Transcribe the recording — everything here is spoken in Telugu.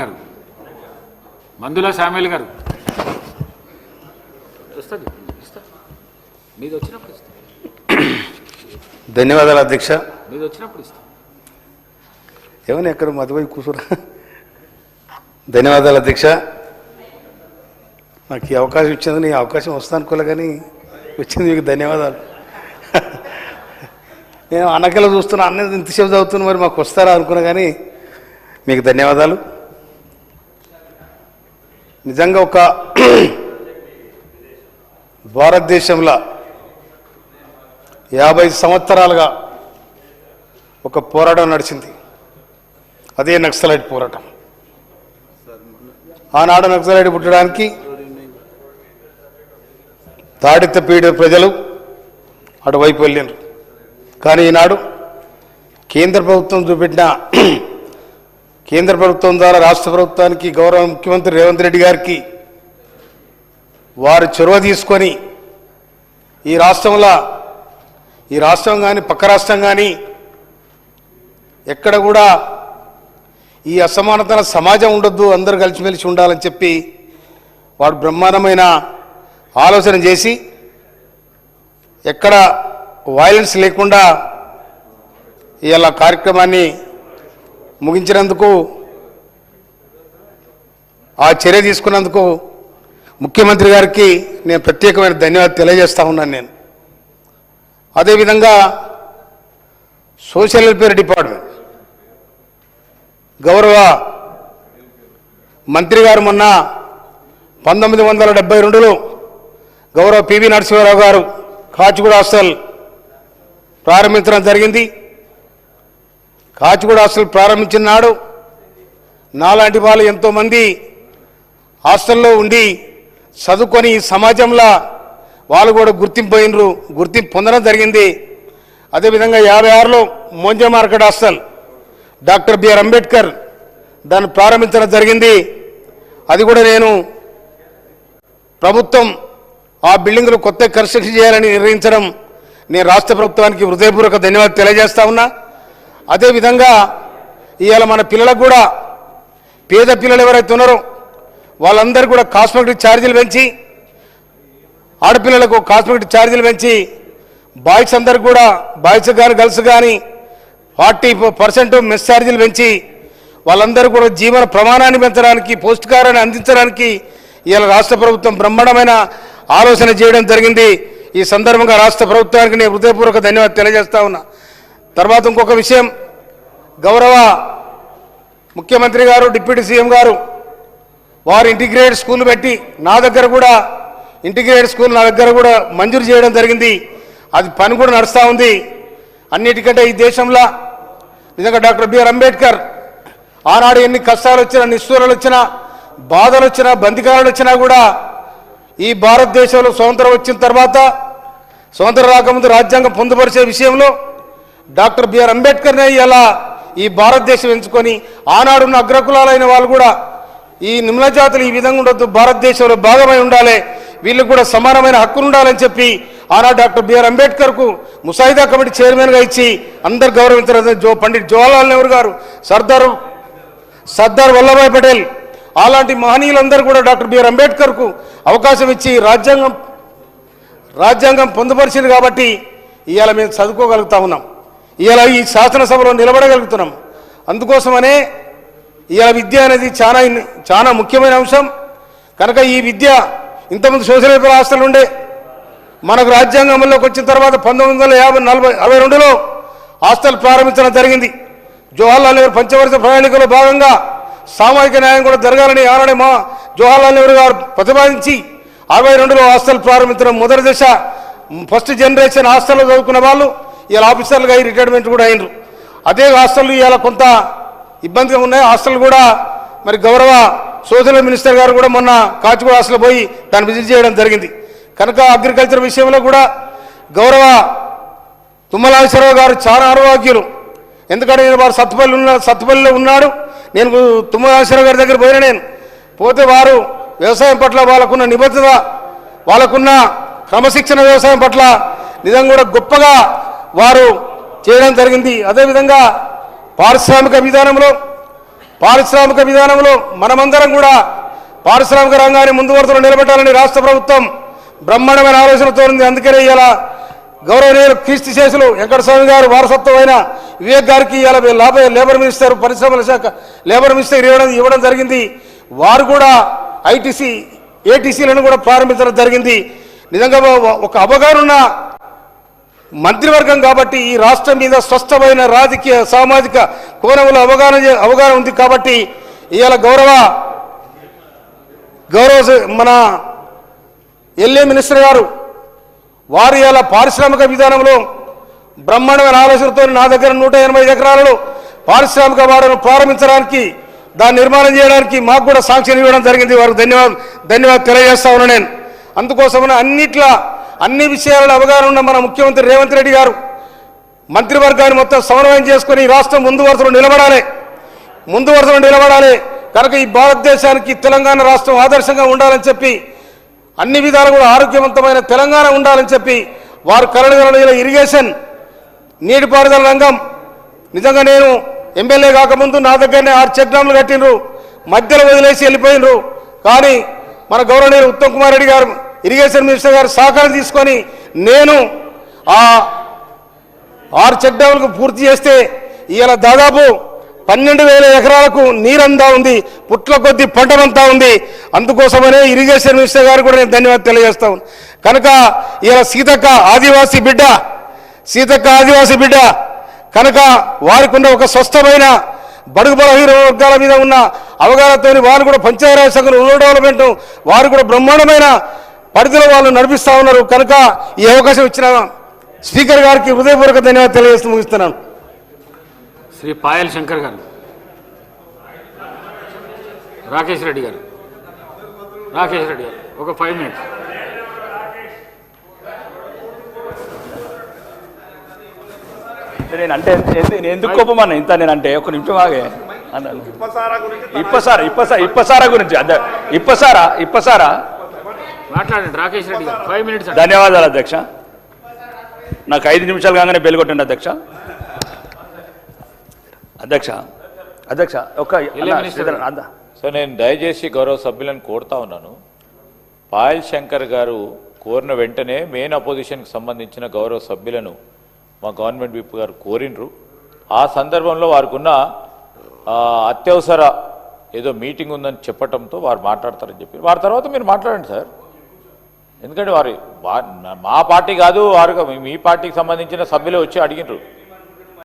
గారు మందుల శామ్యుల్ గారు వస్తుంది మీది వచ్చినప్పుడు ఇస్తా. ధన్యవాదాలు అధ్యక్ష. మీది వచ్చినప్పుడు ఇస్తా. ఏమన్నా ఎక్కడ మధ్యపోయి కూర్చోరా. ధన్యవాదాలు అధ్యక్ష. నాకు ఈ అవకాశం ఇచ్చింది, ఈ అవకాశం వస్తా అనుకోలే కానీ వచ్చింది, మీకు ధన్యవాదాలు. నేను అన్నకెళ్ళ చూస్తున్నా, అన్న ఇంతసేపు చదువుతున్నా, మరి మాకు వస్తారా అనుకున్నా కానీ మీకు ధన్యవాదాలు. నిజంగా ఒక భారతదేశంలో 50 సంవత్సరాలుగా ఒక పోరాటం నడిచింది, అదే నక్సలైట్ పోరాటం. ఆనాడు నక్సలైట్ పుట్టడానికి తాడిత పీడ ప్రజలు అటువైపు వెళ్ళినారు. కానీ ఈనాడు కేంద్ర ప్రభుత్వం చూపెట్టిన, కేంద్ర ప్రభుత్వం ద్వారా రాష్ట్ర ప్రభుత్వానికి, గౌరవ ముఖ్యమంత్రి రేవంత్ రెడ్డి గారికి వారు చొరవ తీసుకొని ఈ రాష్ట్రం కానీ పక్క రాష్ట్రం కానీ ఎక్కడ కూడా ఈ అసమానతల సమాజం ఉండొద్దు, అందరూ కలిసిమెలిసి ఉండాలని చెప్పి వాడు బ్రహ్మాండమైన ఆలోచన చేసి ఎక్కడ వైలెన్స్ లేకుండా ఇలా కార్యక్రమాన్ని ముగించినందుకు, ఆ చర్య తీసుకున్నందుకు ముఖ్యమంత్రి గారికి నేను ప్రత్యేకమైన ధన్యవాదాలు తెలియజేస్తా ఉన్నాను. నేను అదేవిధంగా సోషల్ వెల్ఫేర్ డిపార్ట్మెంట్ గౌరవ మంత్రి గారు మొన్న 1972లో గౌరవ పివి నరసింహారావు గారు కాచిగూడ హాస్టల్ ప్రారంభించడం జరిగింది. కాచిగూడ హాస్టల్ ప్రారంభించిన నాడు నాలాంటి వాళ్ళు ఎంతోమంది హాస్టల్లో ఉండి చదువుకొని సమాజంలో వాళ్ళు కూడా గుర్తింపు పొందడం జరిగింది. అదేవిధంగా 56లో మోంజా market hostel doctor BR Ambedkar దాన్ని ప్రారంభించడం జరిగింది. అది కూడా నేను ప్రభుత్వం ఆ బిల్డింగ్లు కొత్త కన్స్ట్రక్షన్ చేయాలని నిర్ణయించడం, నేను రాష్ట్ర ప్రభుత్వానికి హృదయపూర్వక ధన్యవాదాలు తెలియజేస్తా ఉన్నా. అదేవిధంగా ఇవాళ మన పిల్లలకు కూడా, పేద పిల్లలు ఎవరైతే ఉన్నారో వాళ్ళందరూ కూడా కాస్మెటిక్ ఛార్జీలు పెంచి, ఆడపిల్లలకు కాస్మెటిక్ ఛార్జీలు పెంచి, బాయ్స్ అందరికి కూడా, బాయ్స్ కానీ గర్ల్స్ కానీ 40% మెస్ ఛార్జీలు పెంచి వాళ్ళందరూ కూడా జీవన ప్రమాణాన్ని పెంచడానికి, పౌష్టికారాన్ని అందించడానికి ఇవాళ రాష్ట్ర ప్రభుత్వం బ్రహ్మాండమైన ఆలోచన చేయడం జరిగింది. ఈ సందర్భంగా రాష్ట్ర ప్రభుత్వానికి నేను హృదయపూర్వక ధన్యవాదాలు తెలియజేస్తా ఉన్నా. తర్వాత ఇంకొక విషయం, గౌరవ ముఖ్యమంత్రి గారు, డిప్యూటీ సీఎం గారు వారు ఇంటిగ్రేటెడ్ స్కూల్ పెట్టి నా దగ్గర కూడా మంజూరు చేయడం జరిగింది. అది పని కూడా నడుస్తూ ఉంది. అన్నిటికంటే ఈ దేశంలో నిజంగా డాక్టర్ బిఆర్ అంబేద్కర్ ఆనాడు ఎన్ని కష్టాలు వచ్చినా, నిష్ఠూరాలు వచ్చినా, బాధలు వచ్చినా, బందికాలు వచ్చినా కూడా ఈ భారతదేశంలో స్వతంత్రం వచ్చిన తర్వాత, స్వతంత్రం రాకముందు రాజ్యాంగం పొందుపరిచే విషయంలో డాక్టర్ బిఆర్ అంబేద్కర్నే ఇలా ఈ భారతదేశం ఎంచుకొని, ఆనాడున్న అగ్రకులాలైన వాళ్ళు కూడా ఈ నిమ్న జాతులు ఈ విధంగా ఉండొద్దు, భారతదేశంలో భాగమై ఉండాలి, వీళ్ళకు కూడా సమానమైన హక్కులు ఉండాలని చెప్పి ఆనాడు డాక్టర్ బిఆర్ అంబేద్కర్కు ముసాయిదా కమిటీ చైర్మన్గా ఇచ్చి అందరు గౌరవించారు. పండిట్ జవహర్లాల్ నెహ్రూ గారు, సర్దార్ వల్లభాయ్ పటేల్, అలాంటి మహనీయులందరూ కూడా డాక్టర్ బిఆర్ అంబేద్కర్కు అవకాశం ఇచ్చి రాజ్యాంగం పొందుపరిచింది. కాబట్టి ఇవాళ మేము చదువుకోగలుగుతా ఉన్నాం, ఇవాళ ఈ శాసనసభలో నిలబడగలుగుతున్నాం. అందుకోసమనే ఇవాళ విద్య అనేది చాలా ముఖ్యమైన అంశం. కనుక ఈ విద్య ఇంతకుముందు సోషల్ వెల్ఫేర్ హాస్టల్ ఉండే, మనకు రాజ్యాంగంలోకి వచ్చిన తర్వాత 1952లో హాస్టల్ ప్రారంభించడం జరిగింది. జవహర్లాల్ నెహ్రూ పంచవర్ష ప్రణాళికలో భాగంగా సామాజిక న్యాయం కూడా జరగాలని ఆనాడే జవహర్లాల్ నెహ్రూ గారు ప్రతిపాదించి 62లో హాస్టల్ ప్రారంభించడం. మొదటి దశ ఫస్ట్ జనరేషన్ హాస్టల్లో చదువుకున్న వాళ్ళు ఇలా ఆఫీసర్లుగా అయ్యి రిటైర్మెంట్ కూడా అయినరు. అదే హాస్టల్ ఇలా కొంత ఇబ్బందిగా ఉన్నాయి. హాస్టల్ కూడా మరి గౌరవ సోషల్ మినిస్టర్ గారు కూడా మొన్న కాచిగూడ హాస్టల్ పోయి దాన్ని విజిట్ చేయడం జరిగింది. కనుక అగ్రికల్చర్ విషయంలో కూడా గౌరవ తుమ్మల నాగేశ్వరరావు గారు చాలా అనుభవజ్ఞులు. ఎందుకంటే నేను వారు సత్తుపల్లిలో ఉన్నాడు, నేను తుమ్మల నాగేశ్వరరావు గారి దగ్గర నేను పోతే వారు వ్యవసాయం పట్ల వాళ్ళకున్న నిబద్ధత, వాళ్ళకున్న క్రమశిక్షణ వ్యవసాయం పట్ల నిజంగా కూడా గొప్పగా వారు చేయడం జరిగింది. అదేవిధంగా పారిశ్రామిక విధానంలో పారిశ్రామిక విధానంలో మనమందరం కూడా పారిశ్రామిక రంగాన్ని ముందు వరుసలో నిలబెట్టాలని రాష్ట్ర ప్రభుత్వం బ్రహ్మాండమైన ఆలోచనతో ఉంది. అందుకనే ఇలా గౌరవనీయులు కీర్తి శేషులు వెంకటస్వామి గారు వారసత్వమైన వివేక్ గారికి ఇలా లేబర్ మినిస్టర్ పరిశ్రమల శాఖ లేబర్ మినిస్టర్ ఇవ్వడం జరిగింది. వారు కూడా ఏటీసీలను కూడా ప్రారంభించడం జరిగింది. నిజంగా ఒక అవగాహన ఉన్న మంత్రివర్గం కాబట్టి ఈ రాష్ట్రం మీద స్పష్టమైన రాజకీయ సామాజిక కోణంలో అవగాహన ఉంది కాబట్టి ఇవాళ గౌరవ మన ఎల్ఏ మినిస్టర్ గారు వారు ఇలా పారిశ్రామిక విధానంలో బ్రహ్మాండమైన ఆలోచనతో నా దగ్గర 180 ఎకరాలలో పారిశ్రామిక వాడను ప్రారంభించడానికి దాన్ని నిర్మాణం చేయడానికి మాకు కూడా శాంక్షన్ ఇవ్వడం జరిగింది. వారికి ధన్యవాదాలు తెలియజేస్తా ఉన్నాను నేను. అందుకోసమనే అన్ని విషయాలలో అవగాహన ఉన్న మన ముఖ్యమంత్రి రేవంత్ రెడ్డి గారు మంత్రివర్గాన్ని మొత్తం సమన్వయం చేసుకుని రాష్ట్రం ముందు వరుసలో నిలబడాలి కనుక ఈ భారతదేశానికి తెలంగాణ రాష్ట్రం ఆదర్శంగా ఉండాలని చెప్పి అన్ని విధాలు కూడా ఆరోగ్యవంతమైన తెలంగాణ ఉండాలని చెప్పి వారు కలలుగల ఇరిగేషన్ నీటిపారుదల రంగం నిజంగా నేను ఎమ్మెల్యే కాకముందు నా దగ్గరనే 6 చెక్ డ్యామ్లు కట్టినరు, మధ్యలో వదిలేసి వెళ్ళిపోయినరు. కానీ మన గౌరవనీయులు ఉత్తమ్ కుమార్ రెడ్డి గారు ఇరిగేషన్ మినిస్టర్ గారు సహకారం తీసుకొని నేను ఆ 6 చెక్ డ్యామ్లకు పూర్తి చేస్తే ఇవాళ దాదాపు 12,000 ఎకరాలకు నీరంతా ఉంది, పుట్ల కొద్ది పంటమంతా ఉంది. అందుకోసమనే ఇరిగేషన్ మినిస్టర్ గారు కూడా నేను ధన్యవాదాలు తెలియజేస్తాను. కనుక ఇలా సీతక్క ఆదివాసీ బిడ్డ కనుక వారికి ఉన్న ఒక స్వస్థమైన బడుగు బలహీన వర్గాల మీద ఉన్న అవగాహనతో వారు కూడా పంచాయతీరాజ్ శాఖ రూరల్ డెవలప్మెంట్ వారు కూడా బ్రహ్మాండమైన పరిధిలో వాళ్ళు నడిపిస్తూ ఉన్నారు. కనుక ఈ అవకాశం ఇచ్చిన స్పీకర్ గారికి హృదయపూర్వక ధన్యవాదాలు తెలియజేస్తూ ముగిస్తున్నాను. శ్రీ పాయల్ శంకర్ గారు, రాకేష్ రెడ్డి గారు ఒక 5 minutes. నేను అంటే నేను ఎందుకు కోపమన్నా ఇంత నేనంటే ఒక నిమిషం ఆగే అన్నాను. ఇప్పసారా గురించి ఇప్పసారా మాట్లాడండి రాకేష్ రెడ్డి గారు 5 minutes. ధన్యవాదాలు అధ్యక్ష. నాకు 5 నిమిషాలు కాగానే బెల్ కొట్టండి అధ్యక్ష. ఒక సో నేను దయచేసి గౌరవ సభ్యులను కోరుతా ఉన్నాను. పాయల్ శంకర్ గారు కోరిన వెంటనే మెయిన్ అపోజిషన్కి సంబంధించిన గౌరవ సభ్యులను మా గవర్నమెంట్ విప్ గారు కోరినరు. ఆ సందర్భంలో వారికి ఉన్న అత్యవసర ఏదో మీటింగ్ ఉందని చెప్పడంతో వారు మాట్లాడతారని చెప్పి వారి తర్వాత మీరు మాట్లాడండి సార్. ఎందుకంటే మా పార్టీ కాదు, వారు మీ పార్టీకి సంబంధించిన సభ్యులే వచ్చి అడిగినారు.